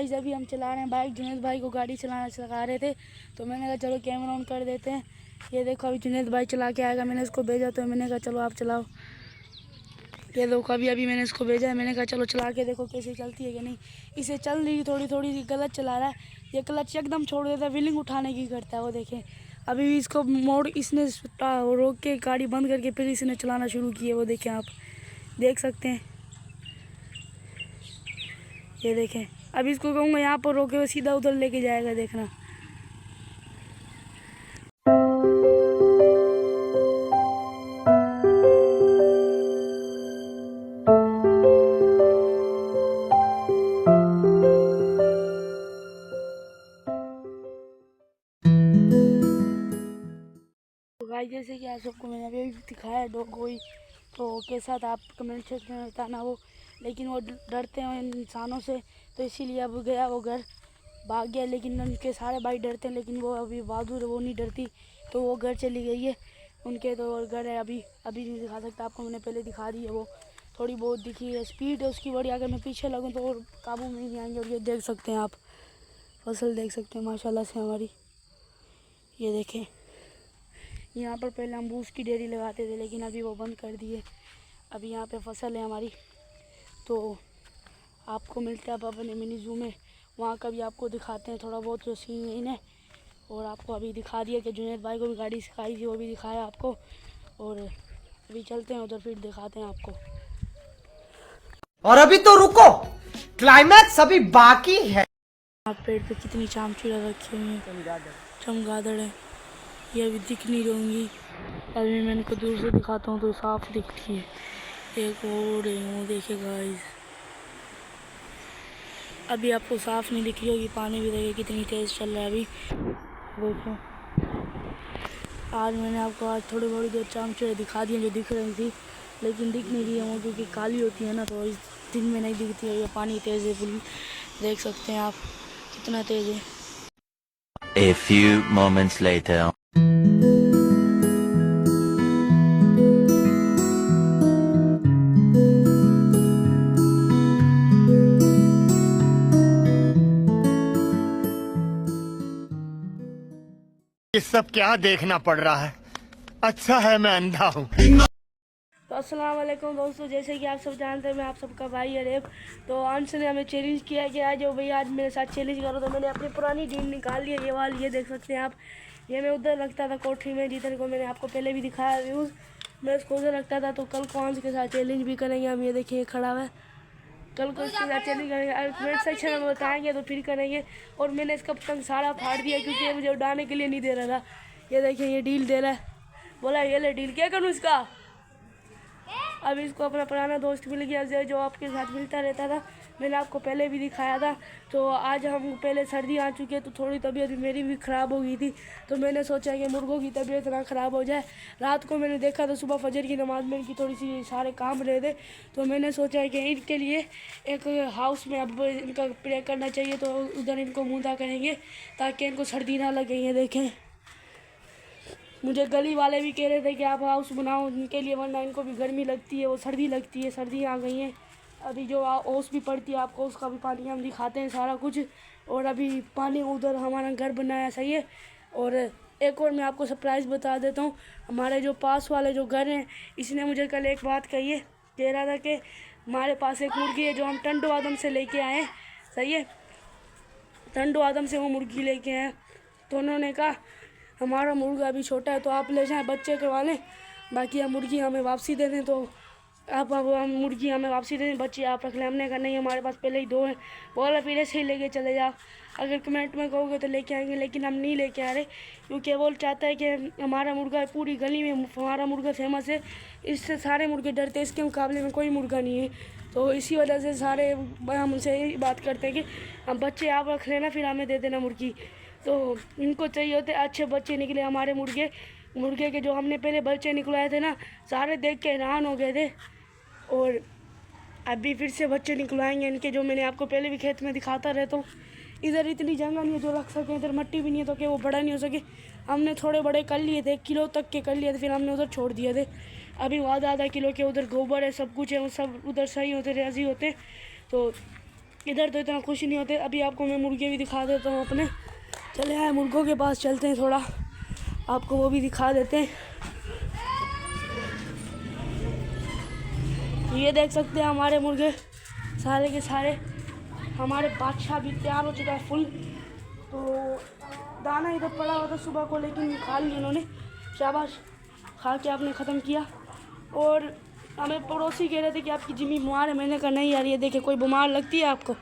Guys अभी हम चला रहे हैं बाइक। जुनैद भाई को गाड़ी चलाना सिखा रहे थे तो मैंने कहा चलो कैमरा ऑन कर देते हैं। ये देखो अभी जुनैद भाई चला के आएगा। मैंने उसको भेजा तो मैंने कहा चलो आप चलाओ। ये देखो अभी मैंने इसको भेजा है। मैंने कहा चलो चला के देखो कैसे चलती है कि नहीं। इसे चल रही थोड़ी थोड़ी गलत चला रहा है। ये क्लच एकदम छोड़ देता है, व्हीलिंग उठाने की करता है वो। देखें अभी भी इसको मोड़ इसने रोक के गाड़ी बंद करके फिर इसने चलाना शुरू किया। वो देखें आप देख सकते हैं। ये देखें अभी इसको कहूँगा यहाँ पर रोके, वो सीधा उधर लेके जाएगा। देखना तो भाई जैसे कि आप सबको मैंने अभी दिखाया डॉग कोई तो कैसा था, आप कमेंट सेक्शन में बताना। वो लेकिन वो डरते हैं इंसानों से तो इसीलिए अब गया वो घर भाग गया। लेकिन उनके सारे भाई डरते हैं लेकिन वो अभी बहादुर है, वो नहीं डरती तो वो घर चली गई है उनके। तो घर है अभी नहीं दिखा सकता आपको, मैंने पहले दिखा दी है। वो थोड़ी बहुत दिखी है, स्पीड है उसकी बड़ी। अगर मैं पीछे लगूँ तो और काबू में नहीं आएंगे। और ये देख सकते हैं आप फसल देख सकते हैं माशाल्लाह से हमारी। ये देखें यहाँ पर पहले हम बूस की डेयरी लगाते थे लेकिन अभी वो बंद कर दिए। अभी यहाँ पे फसल है हमारी तो आपको मिलता है अब अपने मिनी जू में। वहाँ का भी आपको दिखाते हैं थोड़ा बहुत जो सीन है। और आपको अभी दिखा दिया कि जुनैद भाई को भी गाड़ी सिखाई थी, वो भी दिखाया आपको। और अभी चलते हैं उधर फिर दिखाते हैं आपको। और अभी तो रुको, क्लाइमैक्स अभी बाकी है। आप पेड़ पे कितनी चामचूड़ा रखी हुई है, चमगादड़ है। ये अभी दिख नहीं रही। अभी मैं इनको दूर से दिखाता हूँ तो साफ दिखती है। एक और है वो देखे गाइस, अभी आपको साफ नहीं दिख रही होगी। पानी भी देखिए कितनी तेज़ चल रहा है अभी। देखो आज मैंने आपको आज थोड़ी बड़ी देर चामचूड़े दिखा दिए जो दिख रही थी लेकिन दिख नहीं रही है वो, क्योंकि काली होती है ना तो इस दिन में नहीं दिखती है। ये पानी तेज़ है फुल, देख सकते हैं आप कितना तेज़ है। A few moments later. ये सब क्या देखना पड़ रहा है। अच्छा है मैं अंधा हूँ। तो अस्सलाम वालेकुम दोस्तों, जैसे कि आप सब जानते हैं मैं आप सबका भाई अरेब। तो अंश ने हमें चैलेंज किया कि आज भैया आज मेरे साथ चैलेंज करो। तो मैंने अपनी पुरानी डील निकाल ली है, ये वाली। ये देख सकते हैं आप, ये मैं उधर रखता था कोठरी में जिधर को मैंने आपको पहले भी दिखाया व्यूज़। मैं उसको उधर रखता था। तो कल को अंश के साथ चैलेंज भी करेंगे हम। ये देखिए खड़ा हुआ है, कल को इसके साथ चैलेंज करेंगे। कमेंट सेक्शन में बताएंगे तो फिर करेंगे। और मैंने इसका पतंग सारा फाड़ दिया क्योंकि ये मुझे उड़ाने के लिए नहीं दे रहा था। ये देखिए ये डील दे रहा है, बोला ये ले डील, क्या करूँ इसका। अब इसको अपना पुराना दोस्त मिल गया अजय, जो आपके साथ मिलता रहता था। मैंने आपको पहले भी दिखाया था। तो आज हम पहले सर्दी आ चुकी है तो थोड़ी तबीयत मेरी भी ख़राब हो गई थी। तो मैंने सोचा कि मुर्गों की तबीयत ना ख़राब हो जाए। रात को मैंने देखा तो सुबह फजर की नमाज में इनकी थोड़ी सी सारे काम रहे थे। तो मैंने सोचा कि इनके लिए एक हाउस में अब इनका प्रे करना चाहिए। तो उधर इनको मूंदा करेंगे ताकि इनको सर्दी ना लगे। ये देखें मुझे गली वाले भी कह रहे थे कि आप हाउस बनाओ उनके लिए, वरना इनको भी गर्मी लगती है, वो सर्दी लगती है। सर्दी आ गई है अभी, जो ओस भी पड़ती है आपको उसका भी पानी हम दिखाते हैं सारा कुछ। और अभी पानी उधर हमारा घर बनाया सही है। और एक और मैं आपको सरप्राइज़ बता देता हूँ, हमारे जो पास वाले जो घर हैं इसने मुझे कल एक बात कही है। कह रहा था कि हमारे पास एक मुर्गी है जो हम टंडो आदम से लेके आए हैं, सही है, टंडो आदम से वो मुर्गी लेके आए। तो उन्होंने कहा हमारा मुर्गा अभी छोटा है तो आप ले जाएं बच्चे करवा लें, बाकी आप मुर्गी हमें वापसी दे दें। तो आप मुर्गी हमें वापसी दे दें, बच्चे आप रख लें। हमने कहा नहीं हमारे पास पहले ही 2 हैं। बोला फिर ऐसे ही लेके चले जाओ, अगर कमेंट में कहोगे तो लेके आएंगे, लेकिन हम नहीं लेके आ रहे क्योंकि वो चाहता है कि हमारा मुर्गा पूरी गली में हमारा मुर्गा फेमस है। इससे सारे मुर्गे डरते हैं, इसके मुकाबले में कोई मुर्गा नहीं है। तो इसी वजह से सारे हम उनसे यही बात करते हैं कि हम बच्चे आप रख लेना फिर हमें दे देना मुर्गी। तो इनको चाहिए होते अच्छे बच्चे निकले हमारे मुर्गे के जो हमने पहले बच्चे निकलवाए थे ना, सारे देख के हैरान हो गए थे। और अभी फिर से बच्चे निकलवाएंगे इनके, जो मैंने आपको पहले भी खेत में दिखाता रहता हूँ। इधर इतनी जगह नहीं है जो रख सकें, इधर मट्टी भी नहीं है तो कि वो बड़ा नहीं हो सके। हमने थोड़े बड़े कर लिए थे, 1 किलो तक के कर लिए थे, फिर हमने उधर छोड़ दिए थे। अभी वो आधा किलो के उधर गोबर है, सब कुछ है, वो सब उधर सही होते राज़ी होते। तो इधर तो इतना खुश नहीं होते। अभी आपको मैं मुर्गे भी दिखा देता हूँ अपने। चले आए मुर्गों के पास, चलते हैं थोड़ा, आपको वो भी दिखा देते हैं। ये देख सकते हैं हमारे मुर्गे सारे के सारे। हमारे बादशाह भी तैयार हो चुका है फुल। तो दाना इधर पड़ा हुआ था सुबह को, लेकिन खा लिया इन्होंने, शाबाश, खा के आपने ख़त्म किया। और हमें पड़ोसी कह रहे थे कि आपकी जिम्मी बीमार है। मैंने कहा नहीं यार, ये देखिए, कोई बीमार लगती है आपको?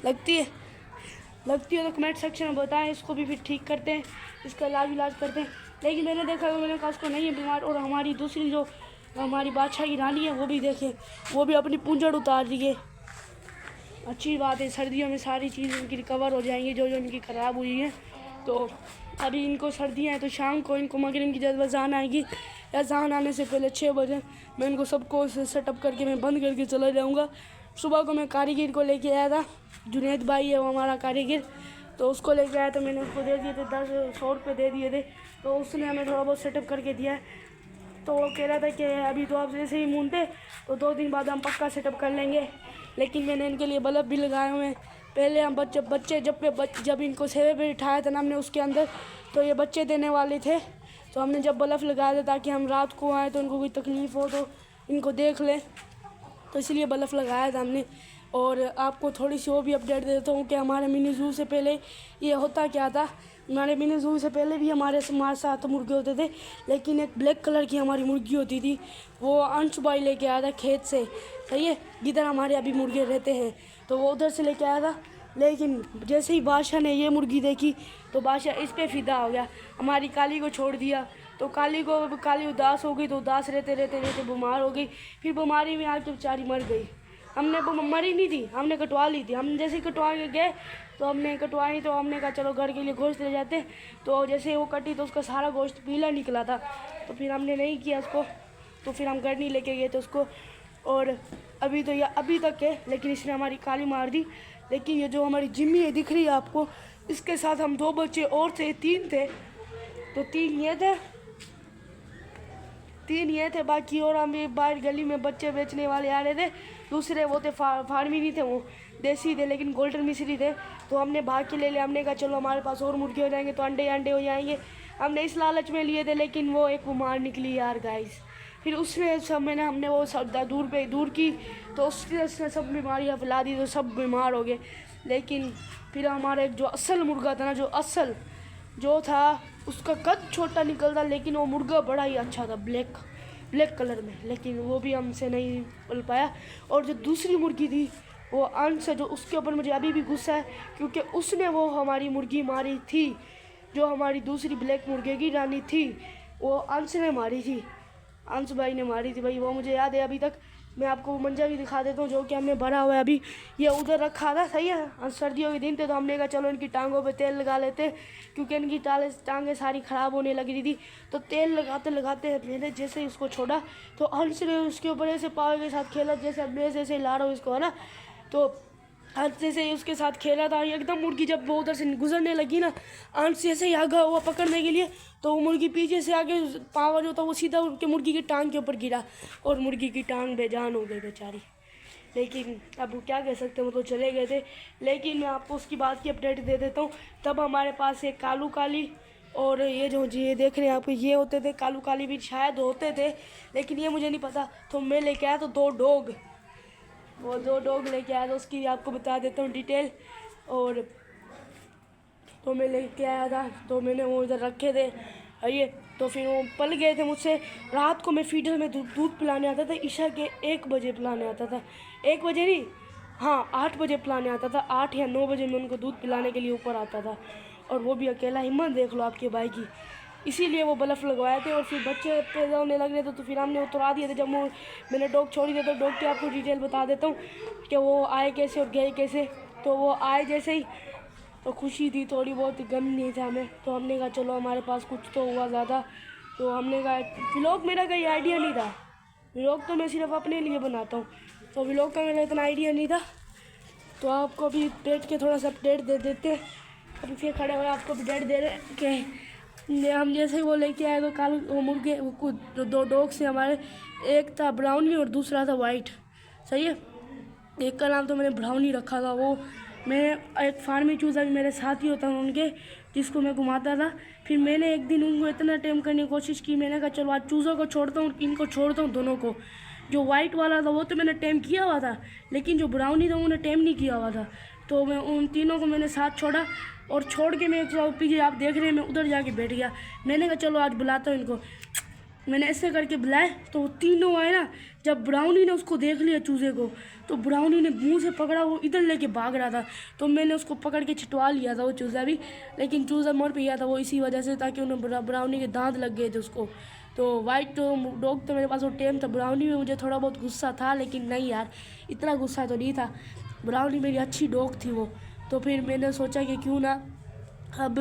लगती है तो कमेंट सेक्शन में बताएं, इसको भी फिर ठीक करते हैं, इसका इलाज करते हैं। लेकिन मैंने देखा, मैंने कहा उसको नहीं है बीमार। और हमारी दूसरी जो हमारी बादशाह की रानी है, वो भी देखें, वो भी अपनी पूंछड़ उतार रही है। अच्छी बात है, सर्दियों में सारी चीज़ इनकी रिकवर हो जाएंगी जो इनकी ख़राब हुई है। तो अभी इनको सर्दियाँ हैं, तो शाम को इनको मगरिब की जब अज़ान आएगी, अज़ान आने से पहले 6 बजे मैं इनको सबको सेटअप करके मैं बंद करके चला जाऊँगा। सुबह को मैं कारीगर को लेके आया था, जुनैद भाई है वो हमारा कारीगर, तो उसको लेके आया, तो मैंने उसको दे दिए थे 100 रुपये दे दिए थे। तो उसने हमें थोड़ा बहुत सेटअप करके दिया है। तो वो कह रहा था कि अभी तो आप जैसे ही मूनते तो 2 दिन बाद हम पक्का सेटअप कर लेंगे। लेकिन मैंने इनके लिए बल्ब भी लगाए हुए हैं। पहले हम बच्चे जब इनको सेवे पे बिठाया था ना हमने उसके अंदर, तो ये बच्चे देने वाले थे। तो हमने जब बल्ब लगाया था ताकि हम रात को आए तो उनको कोई तकलीफ़ हो तो इनको देख लें, तो इसलिए बल्ब लगाया था हमने। और आपको थोड़ी सी वो भी अपडेट दे देता हूँ कि हमारे मिनी ज़ू से पहले ये होता क्या था। हमारे मिनी ज़ू से पहले भी हमारे साथ मुर्गे होते थे, लेकिन एक ब्लैक कलर की हमारी मुर्गी होती थी, वो अंश भाई लेके आया था खेत से, सही है, जिधर हमारे अभी मुर्गे रहते हैं, तो वो उधर से लेके आया था। लेकिन जैसे ही बादशाह ने ये मुर्गी देखी तो बादशाह इस पे फिदा हो गया, हमारी काली को छोड़ दिया। तो काली उदास हो गई, तो उदास रहते बीमार हो गई। फिर बीमारी में आके बेचारी मर गई। हमने मरी नहीं थी, हमने कटवा ली थी। हम जैसे ही कटवा के गए तो हमने कटवाई, तो हमने कहा चलो घर के लिए गोश्त ले जाते। तो जैसे वो कटी तो उसका सारा गोश्त पीला निकला था, तो फिर हमने नहीं किया उसको, तो फिर हम घर नहीं लेके गए थे उसको। और अभी तक है, लेकिन इसने हमारी काली मार दी। लेकिन ये जो हमारी जिम्मी है दिख रही है आपको, इसके साथ हम 2 बच्चे और थे, 3 थे, तो 3 ये थे बाकी। और हम बाहर गली में बच्चे बेचने वाले आ रहे थे, दूसरे वो थे फार्मी नहीं थे, वो देसी थे लेकिन गोल्डन मिस्री थे। तो हमने भाग के ले लिया, हमने कहा चलो हमारे पास और मुर्गे हो जाएंगे तो अंडे हो जाएंगे। हमने इस लालच में लिए थे, लेकिन वो एक बीमार निकली यार गाइस। फिर उसने हमने वो सब दूर की, तो उसने सब बीमारियाँ फैला दी, तो सब बीमार हो गए। लेकिन फिर हमारा एक जो असल मुर्गा था ना, जो था उसका कद छोटा निकलता, लेकिन वो मुर्गा बड़ा ही अच्छा था, ब्लैक कलर में, लेकिन वो भी हमसे नहीं पल पाया। और जो दूसरी मुर्गी थी वो अंश है, जो उसके ऊपर मुझे अभी भी गुस्सा है, क्योंकि उसने वो हमारी मुर्गी मारी थी, जो हमारी दूसरी ब्लैक मुर्गे की रानी थी, वो अंश ने मारी थी, अंश भाई ने मारी थी भाई, वो मुझे याद है अभी तक। मैं आपको मंजा भी दिखा देता हूँ जो कि हमने भरा हुआ है अभी, ये उधर रखा था, सही है। सर्दियों के दिन थे तो हमने कहा चलो इनकी टांगों पे तेल लगा लेते, क्योंकि इनकी टांगें सारी ख़राब होने लग रही थी। तो तेल लगाते मैंने जैसे ही उसको छोड़ा तो अंश ने उसके ऊपर ऐसे पाव के साथ खेला, जैसे मैं जैसे ला रहा हूँ इसको, है ना। तो अंश जैसे ही उसके साथ खेला था एकदम, मुर्गी जब वो उधर से गुजरने लगी ना, अंश जैसे ही आगा हुआ पकड़ने के लिए, तो वो मुर्गी पीछे से आगे पावर जो था वो सीधा उनके मुर्गी की टांग के ऊपर गिरा, और मुर्गी की टांग बेजान हो गई बेचारी। लेकिन अब वो क्या कह सकते हैं, वो तो चले गए थे। लेकिन मैं आपको उसकी बात की अपडेट दे देता हूँ। तब हमारे पास एक कालू काली और ये जो ये देख रहे हैं आपको, ये होते थे, कालू काली भी शायद होते थे, लेकिन ये मुझे नहीं पता। तो मैं लेके आया तो 2 डॉग, वो 2 डॉग लेके आया, तो उसकी आपको बता देता हूँ डिटेल। और तो मैं लेके आया था, तो मैंने वो इधर रखे थे, ये तो फिर वो पल गए थे मुझसे। रात को मैं फीडर में दूध पिलाने आता था, ईशा के 1 बजे पिलाने आता था, 1 बजे नहीं, हाँ 8 बजे पिलाने आता था, 8 या 9 बजे मैं उनको दूध पिलाने के लिए ऊपर आता था, और वो भी अकेला। हिम्मत देख लो आपके भाई की, इसीलिए वो बल्ब लगवाए थे। और फिर बच्चे पैदा होने लग रहे थे, तो फिर हमने उतरा दिए थे। जब मैंने डॉग छोड़ी थे, तो डॉग की आपको डिटेल बता देता हूँ कि वो आए कैसे और गए कैसे। तो वो आए जैसे ही तो खुशी थी, थोड़ी बहुत, गम नहीं था हमें। तो हमने कहा चलो हमारे पास कुछ तो हुआ ज़्यादा, तो हमने कहा व्लॉग मेरा कोई आइडिया नहीं था, व्लॉग तो मैं सिर्फ अपने लिए बनाता हूँ, तो व्लॉग का मेरा इतना आइडिया नहीं था। तो आपको अभी बैठ के थोड़ा सा अपडेट दे देते हैं। अभी फिर खड़े हुए आपको अपडेट दे रहे हैं कि हम जैसे ही वो लेके आए तो कालू वो मुर्गे वो 2 डॉग से हमारे, एक था ब्राउनी और दूसरा था वाइट, सही है। एक का नाम तो मैंने ब्राउनी रखा था। वो मैं एक फार्मी चूज़ा भी मेरे साथ ही होता था उनके, जिसको मैं घुमाता था। फिर मैंने एक दिन उनको इतना टेम करने की कोशिश की, मैंने कहा चलो आज चूज़ों को छोड़ता हूँ, इनको छोड़ता हूँ दोनों को। जो वाइट वाला था वो तो मैंने टेम किया हुआ था, लेकिन जो ब्राउनी था उन्हें टेम नहीं किया हुआ था। तो मैं उन तीनों को मैंने साथ छोड़ा, और छोड़ के मैं पीछे आप देख रहे हैं मैं उधर जाके बैठ गया। मैंने कहा चलो आज बुलाता हूँ इनको। मैंने ऐसे करके बुलाए तो वो तीनों आए ना। जब ब्राउनी ने उसको देख लिया चूज़े को, तो ब्राउनी ने मुंह से पकड़ा, वो इधर लेके भाग रहा था। तो मैंने उसको पकड़ के छिटवा लिया था वो चूज़ा भी, लेकिन चूज़ा मर भी गया था वो इसी वजह से, ताकि उन्हें ब्राउनी के दांत लग गए थे उसको। तो वाइट डॉग तो मेरे पास वो टेम था। ब्राउनी में मुझे थोड़ा बहुत गुस्सा था, लेकिन नहीं यार इतना गुस्सा तो नहीं था। ब्राउनी मेरी अच्छी डॉग थी वो। तो फिर मैंने सोचा कि क्यों ना अब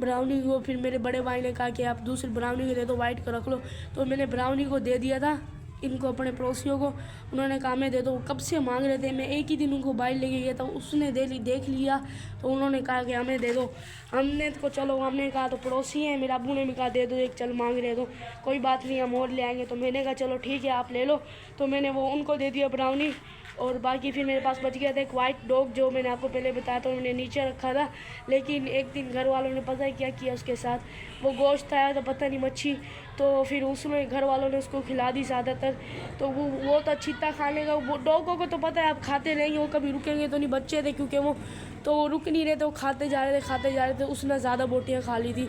ब्राउनी को, फिर मेरे बड़े भाई ने कहा कि आप दूसरी ब्राउनी को दे दो, वाइट को रख लो। तो मैंने ब्राउनी को दे दिया था इनको, अपने पड़ोसियों को। उन्होंने कहा मैं दे दो, कब से मांग रहे थे। मैं एक ही दिन उनको बाइक लेके गया था, उसने देख लिया तो उन्होंने कहा कि हमें दे दो। हमने तो चलो, हमने कहा तो पड़ोसी हैं, मेरे अब्बू ने भी कहा दे दो एक, चल मांग रहे तो कोई बात नहीं हम और ले आएंगे। तो मैंने कहा चलो ठीक है आप ले लो। तो मैंने वो उनको दे दिया ब्राउनी, और बाकी फिर मेरे पास बच गया था एक वाइट डॉग, जो मैंने आपको पहले बताया था, उन्होंने नीचे रखा था। लेकिन एक दिन घर वालों ने पता है क्या किया उसके साथ, वो गोश्त आया था पता नहीं मच्छी, तो फिर उसमें घर वालों ने उसको खिला दी ज़्यादातर। तो वो तो छिट्टा खाने का, वो डॉगों को तो पता है आप खाते रहेंगे, वो कभी रुकेंगे तो नहीं। बच्चे थे क्योंकि वो तो रुक नहीं रहे थे, वो खाते जा रहे थे। उसने ज़्यादा बोटियाँ खा ली थी,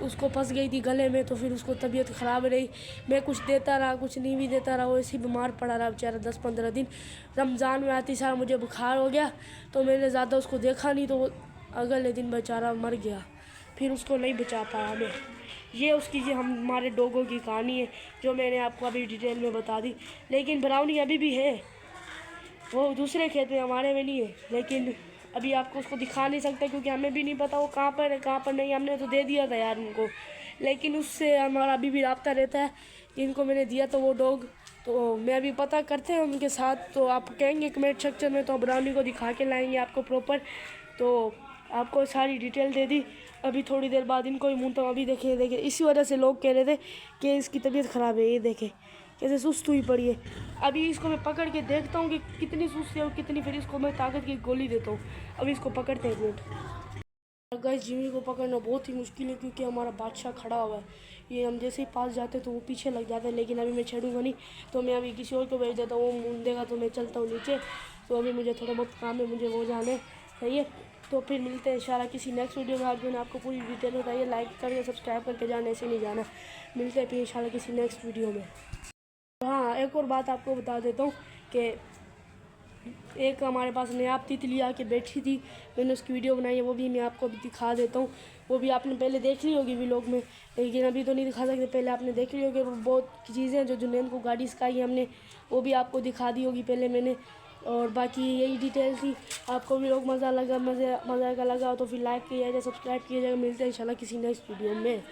उसको फंस गई थी गले में, तो फिर उसको तबीयत ख़राब रही। मैं कुछ देता रहा, कुछ नहीं भी देता रहा, वो ऐसे ही बीमार पड़ा रहा बेचारा 10-15 दिन। रमज़ान में आती सारा मुझे बुखार हो गया, तो मैंने ज़्यादा उसको देखा नहीं, तो वो अगले दिन बेचारा मर गया। फिर उसको नहीं बचा पाया मैं। ये उसकी हमारे डॉगों की कहानी है, जो मैंने आपको अभी डिटेल में बता दी। लेकिन ब्राउनी अभी भी है, वो दूसरे खेत में, हमारे में नहीं है। लेकिन अभी आपको उसको दिखा नहीं सकता, क्योंकि हमें भी नहीं पता वो कहाँ पर है कहाँ पर नहीं। हमने तो दे दिया था यार उनको, लेकिन उससे हमारा अभी भी रब्ता रहता है। जिनको मैंने दिया था वो डॉग, तो मैं अभी पता करते हैं उनके साथ। तो आप कहेंगे कमेंट सेक्शन में, तो ब्राउनी को दिखा के लाएंगे आपको प्रॉपर। तो आपको सारी डिटेल दे दी। अभी थोड़ी देर बाद इनको ही मूँता हूँ। अभी देखे इसी वजह से लोग कह रहे थे कि इसकी तबीयत ख़राब है। ये देखे कैसे सुस्त हुई पड़ी है। अभी इसको मैं पकड़ के देखता हूँ कि कितनी सुस्त है और कितनी, फिर इसको मैं ताकत की गोली देता हूँ। अभी इसको पकड़ते हैं मिनट। गाइस जिमी को पकड़ना बहुत ही मुश्किल है, क्योंकि हमारा बादशाह खड़ा हुआ है। ये हम जैसे ही पास जाते तो वो पीछे लग जाते हैं, लेकिन अभी मैं छेड़ूंगा नहीं। तो मैं अभी किसी और को भेज देता हूँ, वो मूंदेगा तो मैं चलता हूँ नीचे। तो अभी मुझे थोड़ा बहुत काम है, मुझे वो जाने सही है। तो फिर मिलते हैं इंशाल्लाह किसी नेक्स्ट वीडियो में। आज मैंने आपको पूरी डिटेल बताइए, लाइक करके सब्सक्राइब करके जाने, ऐसे नहीं जाना। मिलते हैं फिर इंशाल्लाह किसी नेक्स्ट वीडियो में। हाँ, एक और बात आपको बता देता हूँ कि एक हमारे पास नायाब तितली आके बैठी थी, मैंने उसकी वीडियो बनाई है, वो भी मैं आपको अभी दिखा देता हूँ। वो भी आपने पहले देख ली होगी व्लॉग में, लेकिन अभी तो नहीं दिखा सकते, पहले आपने देख ली होगी। बहुत चीज़ें हैं जो जुनैद को गाड़ी सिखाई हमने, वो भी आपको दिखा दी होगी पहले मैंने। और बाकी यही डिटेल थी। आपको व्लॉग मज़ा का लगा तो फिर लाइक किया जाए, सब्सक्राइब किया जाएगा। मिलते हैं इंशाल्लाह किसी नेक्स्ट वीडियो में।